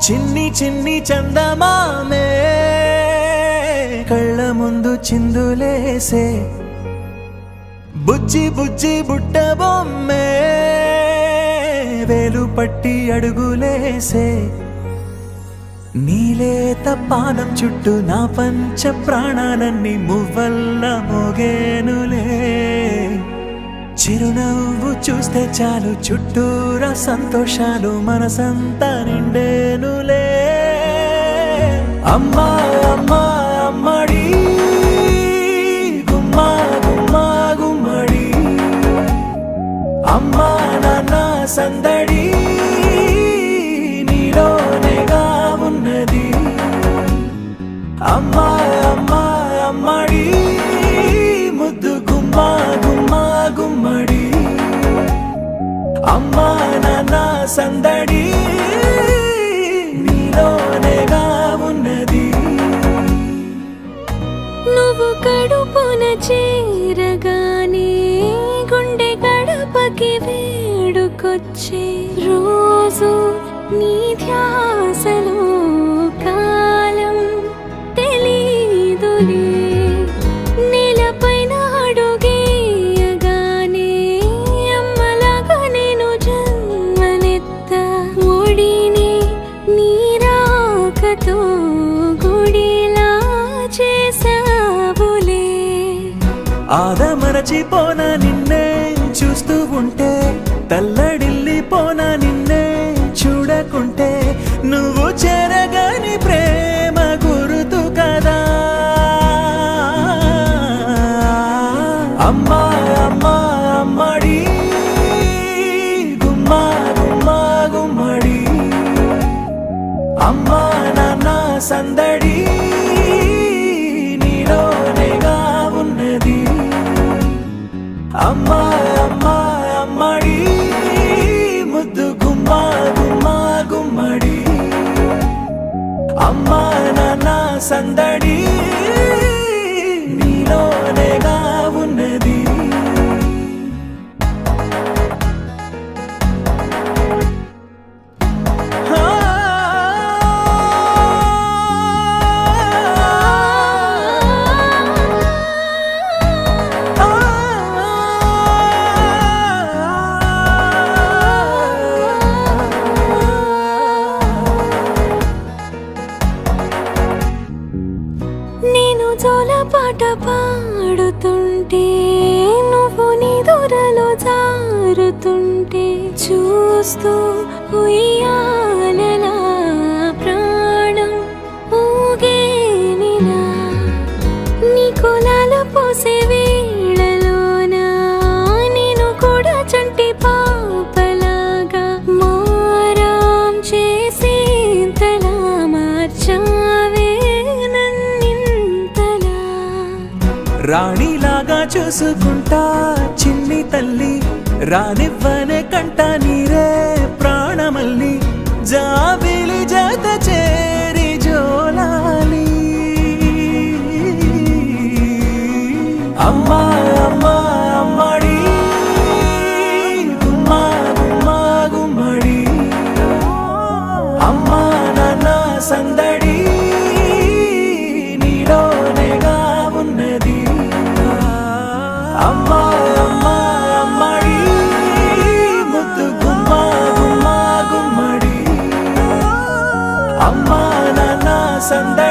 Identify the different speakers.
Speaker 1: చిన్ని చిన్ని చందమామే కళ్ళ ముందు చిందులేసే బుజ్జి బుజ్జి బుట్ట బొమ్మే వేలు పట్టి అడుగులేసే నీలేత పానం చుట్టూ నా పంచ ప్రాణాలన్నీ మువ్వల్ల మోగేనులే చిరునవ్వు చూస్తే చాలు చుట్టూరా సంతోషాలు మనసంతా నిండేనులే అమ్మా అమ్మా అమ్మడి గుమ్మా గుమ్మా గుమ్మడి అమ్మా నాన్న సందడి నీలోనేగా ఉన్నది అమ్మా అమ్మా అమ్మడి ముద్దు గుమ్మా గుమ్మా గుమ్మడి అమ్మా నాన్న సందడి నీలోనేగా ఉన్నది
Speaker 2: నువ్వు కడుపున చేరగానే గుండె గడపకి వేడుకొచ్చే రోజు నీ ధ్యాసలో కాలం తెలీదులే నేలపైన అడుగేయగానే అమ్మలాగా నేను జన్మనెత్త ఒడిని నీరాకతో గుడిలా చేసావులే
Speaker 1: ఆదమరచిపోన నిన్నే చూస్తూ ఉంటే తల్లడిల్లిపోన నిన్నే చూడకుంటే నువ్వు చెరగని ప్రేమ గుర్తు కదా అమ్మా అమ్మా అమ్మడి గుమ్మా గుమ్మా గుమ్మడి అమ్మా నాన్న సందడి నీలోనేగా ఉన్నది అమ్మా అమ్మా అమ్మడి ముద్దు గుమ్మా గుమ్మా గుమ్మడి అమ్మా నాన్న సందడి నీలోనేగా ఉన్నది
Speaker 2: నేను జోలపాట పాడుతుంటే నువ్వు నిదురలో జారుతుంటే చూస్తూ ఉయ్యాలలా ప్రాణం ఊగేనిలా నీ కులాల పోసే వేళలోన నేను కూడా చంటి పాపలాగా మారాం చేసేంతలా మార్చావే నన్నింతలా
Speaker 1: రాణిలాగా చూసుకుంటా చిన్ని తల్లి రానివ్వనే కంట నీరే ప్రాణమల్లి జాబిలి జత చేరి జోలాలి అమ్మా అమ్మా అమ్మడి గుమ్మా గుమ్మా గుమ్మడి అమ్మా నాన్న సందడి నీలోనేగా ఉన్నది అమ్మా అమ్మా అమ్మడి ముద్దు గుమ్మా గుమ్మా గుమ్మడి అమ్మా నాన్న సందడి